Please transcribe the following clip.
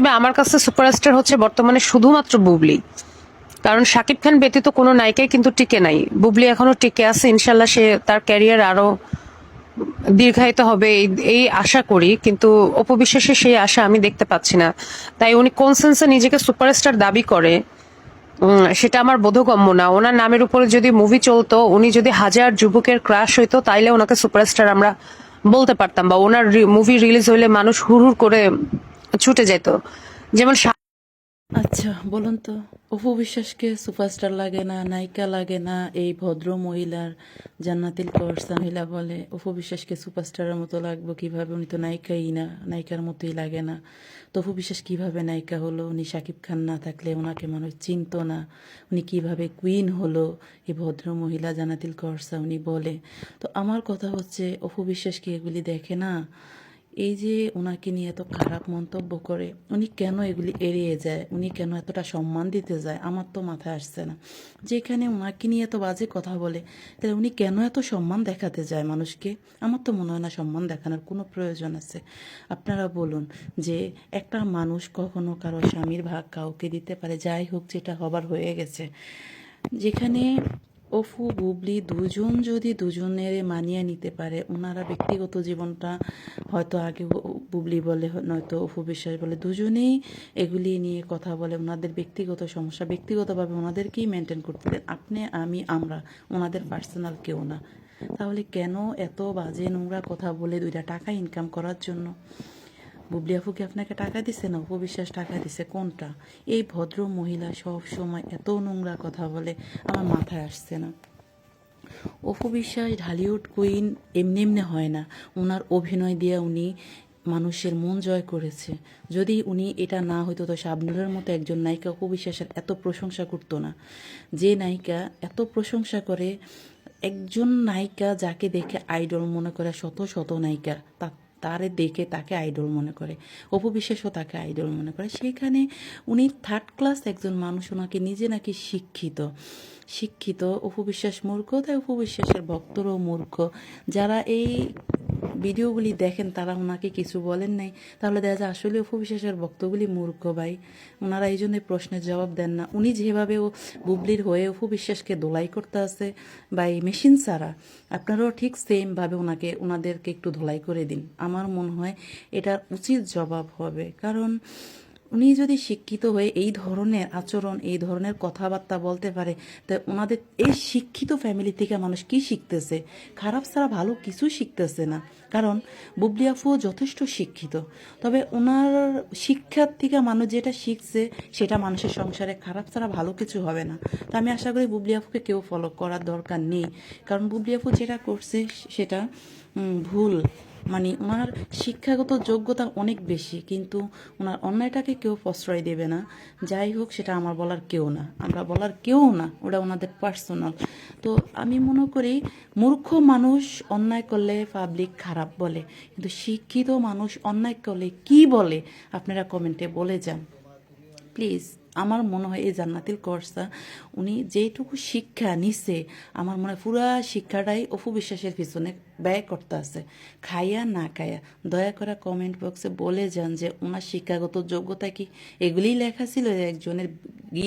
তবে আমার কাছে সুপারস্টার হচ্ছে বর্তমানে শুধুমাত্র বুবলি। কারণ শাকিব খান ব্যতীত কোনো নায়িকাই কিন্তু টিকে নাই, বুবলি এখনো টিকে আছে। ইনশাল্লাহ সে তার ক্যারিয়ার আরো দীর্ঘায়িত হবে এই আশা করি, কিন্তু অপবিশ্বাসের সেই আশা আমি দেখতে পাচ্ছি না। তাই উনি কোন সেন্সে নিজেকে সুপারস্টার দাবি করে সেটা আমার বোধগম্য না। ওনার নামের উপরে যদি মুভি চলতো, উনি যদি হাজার যুবকের ক্রাশ হইতো, তাইলে ওনাকে সুপারস্টার আমরা বলতে পারতাম, বা ওনার মুভি রিলিজ হইলে মানুষ হুড় করে ছুটে যেত। যেমন আচ্ছা বলুন তো, অপু বিশ্বাসকে সুপারস্টার লাগে না, নায়িকা লাগে না, এই ভদ্র মহিলার জান্নাতুল কৌসার মহিলা বলে অপু বিশ্বাসকে সুপারস্টারের মতো লাগবে কিভাবে? উনি তো নায়িকাই না, নায়িকার মতোই লাগে না। তো অপু বিশ্বাস কীভাবে নায়িকা হলো? উনি শাকিব খান না থাকলে ওনাকে মানুষ চিনতো না। উনি কিভাবে কুইন হলো? এই ভদ্র মহিলা জান্নাতুল কৌসার উনি বলে। তো আমার কথা হচ্ছে, অপু বিশ্বাস কি এগুলি দেখে না? এই যে ওনাকে নিয়ে এত খারাপ মন্তব্য করে, উনি কেন এগুলি এড়িয়ে যায়? উনি কেন এতটা সম্মান দিতে যায়? আমার তো মাথায় আসছে না। যেখানে ওনাকে নিয়ে এত বাজে কথা বলে, তাহলে উনি কেন এত সম্মান দেখাতে যায় মানুষকে? আমার তো মনে হয় না সম্মান দেখানোর কোনো প্রয়োজন আছে। আপনারা বলুন যে একটা মানুষ কখনো কারো স্বামীর ভাগ কাউকে দিতে পারে? যাই হোক, যেটা হবার হয়ে গেছে। যেখানে অফু বুবলি দুজন যদি দুজনের মানিয়ে নিতে পারে, ওনারা ব্যক্তিগত জীবনটা হয়তো আগে বুবলি বলে নয়তো অফু বিশ্বাস বলে, দুজনেই এগুলি নিয়ে কথা বলে, ওনাদের ব্যক্তিগত সমস্যা ব্যক্তিগতভাবে ওনাদেরকেই মেনটেন করতে দেন। আপনি আমি আমরা ওনাদের পার্সোনাল কেউ না। তাহলে কেন এত বাজে নোংরা কথা বলে দুইটা টাকা ইনকাম করার জন্য? বুবলি আপু কি আপনাকে টাকা দিছে? না অপু বিশ্বাস টাকা দিছে? কোনটা? এই ভদ্র মহিলা সব সময় এত নোংরা কথা বলে, আমার মাথায় আসছে না। অপু বিশ্বাস ঢালিউড কুইন এমনি এমনি হয় না। ওনার অভিনয় দিয়ে উনি মানুষের মন জয় করেছে। যদি উনি এটা না হইতো, তো শাবনুরের মতো একজন নায়িকা অপু বিশ্বাসের এত প্রশংসা করতো না। যে নায়িকা এত প্রশংসা করে, একজন নায়িকা যাকে দেখে আইডল মনে করে শত শত নায়িকা তারে দেখে তাকে আইডল মনে করে, অপু বিশ্বাসও তাকে আইডল মনে করে। সেখানে উনি থার্ড ক্লাস একজন মানুষ, ওনাকে নিজে নাকি শিক্ষিত। শিক্ষিত অপু বিশ্বাস মূর্খ, তাই অপু বিশ্বাসের ভক্তরাও মূর্খ। যারা এই ভিডিওগুলি দেখেন তারা ওনাকে কিছু বলেন নাই, তাহলে দেখা যায় আসলে অপু বিশ্বাসের ভক্তগুলি মূর্খ ভাই। ওনারা এই জন্যই প্রশ্নের জবাব দেন না। উনি যেভাবে ও বুবলির হয়ে অপু বিশ্বাসকে ধোলাই করতে আছে বা এই মেশিন ছাড়া, আপনারাও ঠিক সেমভাবে ওনাদেরকে একটু ধোলাই করে দিন। আমার মনে হয় এটার উচিত জবাব হবে। কারণ উনি যদি শিক্ষিত হয়ে এই ধরনের আচরণ, এই ধরনের কথাবার্তা বলতে পারে, তা ওনাদের এই শিক্ষিত ফ্যামিলি থেকে মানুষ কি শিখতেছে? খারাপ ছাড়া ভালো কিছু শিখতেছে না। কারণ বুবলি আফুও যথেষ্ট শিক্ষিত, তবে ওনার শিক্ষার থেকে মানুষ যেটা শিখছে সেটা মানুষের সংসারে খারাপ ছাড়া ভালো কিছু হবে না। তো আমি আশা করি বুবলি আফুকে কেউ ফলো করার দরকার নেই। কারণ বুবলি আফু যেটা করছে সেটা ভুল। মানে ওনার শিক্ষাগত যোগ্যতা অনেক বেশি, কিন্তু ওনার অন্যায়টাকে কেউ প্রশ্রয় দেবে না। যাই হোক, সেটা আমার বলার কেউ না, আমরা বলার কেউ না, ওটা ওনাদের পার্সোনাল। তো আমি মনে করি মূর্খ মানুষ অন্যায় করলে পাবলিক খারাপ বলে, কিন্তু শিক্ষিত মানুষ অন্যায় করলে কি বলে আপনারা কমেন্টে বলে যান প্লিজ। আমার মনে হয় এই জান্নাতুল কৌসার উনি যেটুকু শিক্ষা নিছে, আমার মনে হয় পুরা শিক্ষাটাই অপু বিশ্বাসের পিছনে ব্যয় করতে আছে, খাইয়া না খাইয়া। দয়া করে কমেন্ট বক্সে বলে যান যে ওনার শিক্ষাগত যোগ্যতা কি এগুলিই লেখা ছিল একজনের